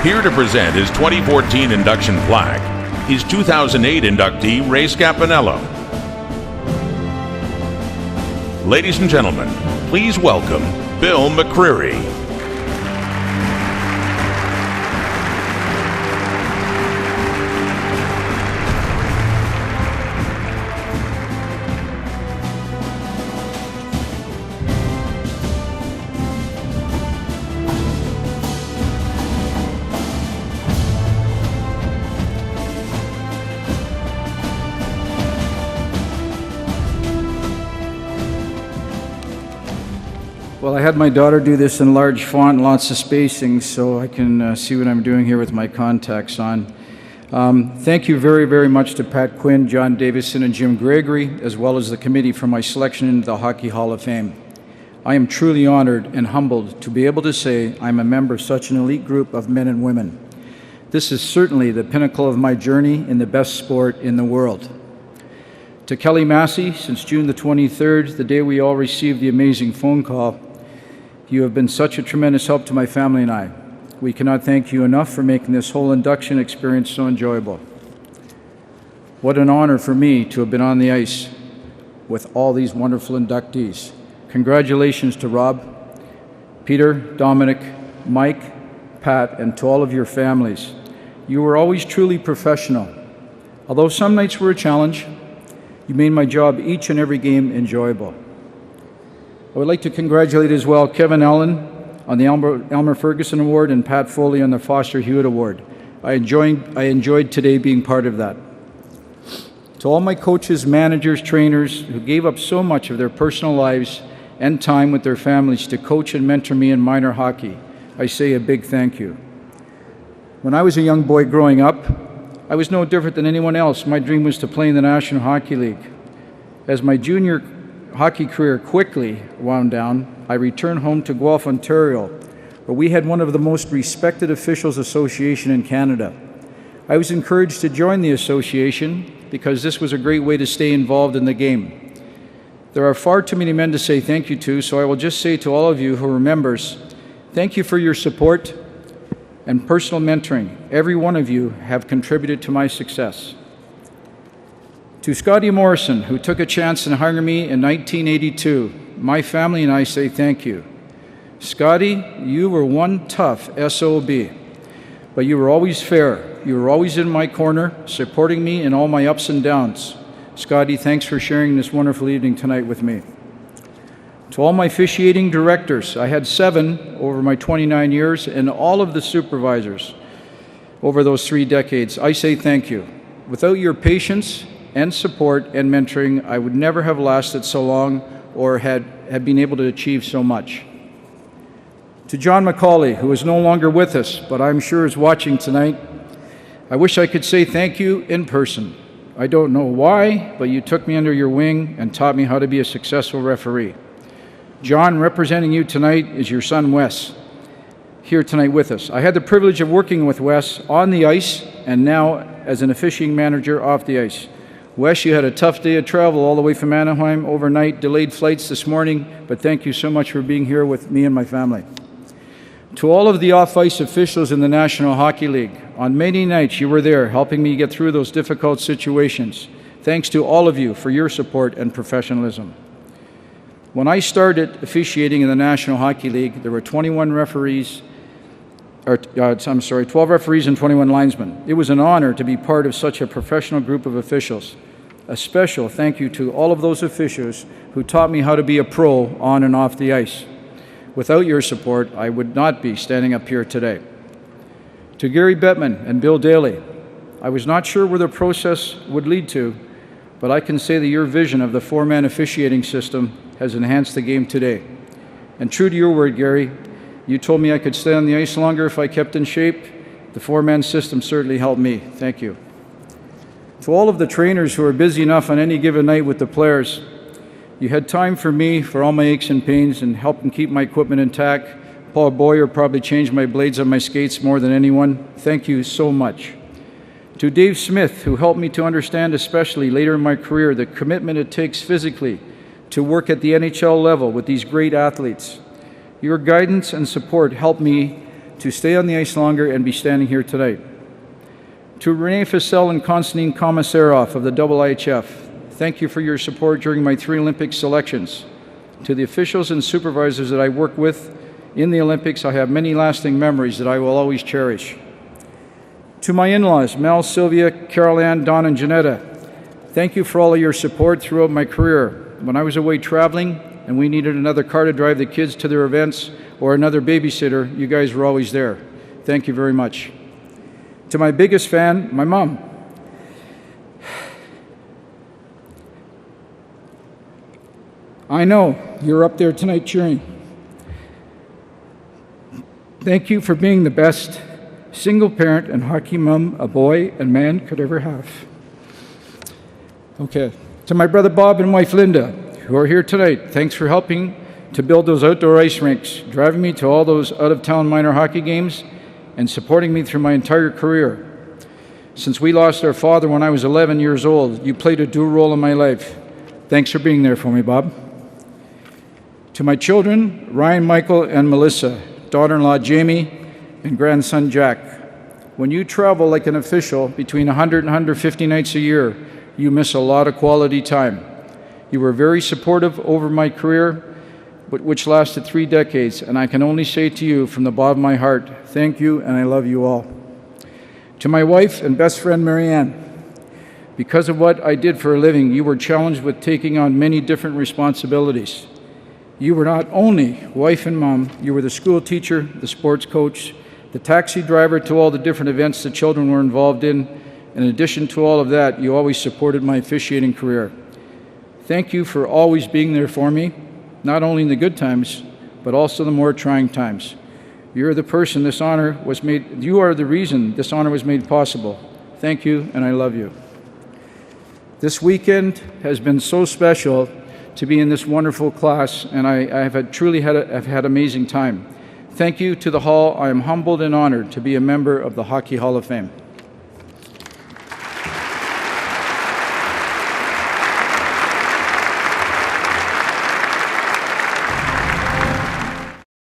Here to present his 2014 induction plaque is 2008 inductee Ray Scapanello. Ladies and gentlemen, please welcome Bill McCreary. Well, I had my daughter do this in large font, lots of spacing, so I can see what I'm doing here with my contacts on. Thank you very, very much to Pat Quinn, John Davison, and Jim Gregory, as well as the committee for my selection into the Hockey Hall of Fame. I am truly honored and humbled to be able to say I'm a member of such an elite group of men and women. This is certainly the pinnacle of my journey in the best sport in the world. To Kelly Massey, since June the 23rd, the day we all received the amazing phone call, you have been such a tremendous help to my family and I. We cannot thank you enough for making this whole induction experience so enjoyable. What an honor for me to have been on the ice with all these wonderful inductees. Congratulations to Rob, Peter, Dominic, Mike, Pat, and to all of your families. You were always truly professional. Although some nights were a challenge, you made my job each and every game enjoyable. I would like to congratulate as well Kevin Allen on the Elmer Ferguson Award and Pat Foley on the Foster Hewitt Award. I enjoyed today being part of that. To all my coaches, managers, trainers who gave up so much of their personal lives and time with their families to coach and mentor me in minor hockey, I say a big thank you. When I was a young boy growing up, I was no different than anyone else. My dream was to play in the National Hockey League. As my junior hockey career quickly wound down, I returned home to Guelph, Ontario, where we had one of the most respected officials association in Canada. I was encouraged to join the association because this was a great way to stay involved in the game. There are far too many men to say thank you to, so I will just say to all of you who are members, thank you for your support and personal mentoring. Every one of you have contributed to my success. To Scotty Morrison, who took a chance in hiring me in 1982, my family and I say thank you. Scotty, you were one tough SOB, but you were always fair. You were always in my corner, supporting me in all my ups and downs. Scotty, thanks for sharing this wonderful evening tonight with me. To all my officiating directors, I had 7 over my 29 years, and all of the supervisors over those 3 decades, I say thank you. Without your patience and support and mentoring, I would never have lasted so long or had been able to achieve so much. To John McCauley, who is no longer with us, but I'm sure is watching tonight, I wish I could say thank you in person. I don't know why, but you took me under your wing and taught me how to be a successful referee. John, representing you tonight is your son Wes, here tonight with us. I had the privilege of working with Wes on the ice and now as an officiating manager off the ice. Wes, you had a tough day of travel all the way from Anaheim overnight, delayed flights this morning, but thank you so much for being here with me and my family. To all of the off-ice officials in the National Hockey League, on many nights you were there helping me get through those difficult situations. Thanks to all of you for your support and professionalism. When I started officiating in the National Hockey League, there were 12 referees and 21 linesmen. It was an honor to be part of such a professional group of officials. A special thank you to all of those officials who taught me how to be a pro on and off the ice. Without your support, I would not be standing up here today. To Gary Bettman and Bill Daly, I was not sure where the process would lead to, but I can say that your vision of the 4-man officiating system has enhanced the game today. And true to your word, Gary, you told me I could stay on the ice longer if I kept in shape. The 4-man system certainly helped me. Thank you. To all of the trainers who are busy enough on any given night with the players, you had time for me, for all my aches and pains, and helped keep my equipment intact. Paul Boyer probably changed my blades on my skates more than anyone. Thank you so much. To Dave Smith, who helped me to understand, especially later in my career, the commitment it takes physically to work at the NHL level with these great athletes. Your guidance and support helped me to stay on the ice longer and be standing here tonight. To Renee Fassel and Konstantin Komisarov of the IHF, thank you for your support during my 3 Olympic selections. To the officials and supervisors that I work with in the Olympics, I have many lasting memories that I will always cherish. To my in-laws, Mel, Sylvia, Carol Ann, Don, and Janetta, thank you for all of your support throughout my career. When I was away traveling and we needed another car to drive the kids to their events or another babysitter, you guys were always there. Thank you very much. To my biggest fan, my mom. I know you're up there tonight cheering. Thank you for being the best single parent and hockey mom a boy and man could ever have. Okay. To my brother Bob and wife Linda, who are here tonight, thanks for helping to build those outdoor ice rinks, driving me to all those out-of-town minor hockey games, and supporting me through my entire career. Since we lost our father when I was 11 years old, you played a dual role in my life. Thanks for being there for me, Bob. To my children, Ryan, Michael, and Melissa, daughter-in-law Jamie, and grandson Jack, when you travel like an official between 100 and 150 nights a year, you miss a lot of quality time. You were very supportive over my career, which lasted 3 decades, and I can only say to you from the bottom of my heart, thank you, and I love you all. To my wife and best friend, Marianne, because of what I did for a living, you were challenged with taking on many different responsibilities. You were not only wife and mom, you were the school teacher, the sports coach, the taxi driver to all the different events the children were involved in. In addition to all of that, you always supported my officiating career. Thank you for always being there for me, not only in the good times, but also the more trying times. You are the reason this honor was made possible. Thank you, and I love you. This weekend has been so special to be in this wonderful class, and I've had amazing time. Thank you to the Hall. I am humbled and honored to be a member of the Hockey Hall of Fame.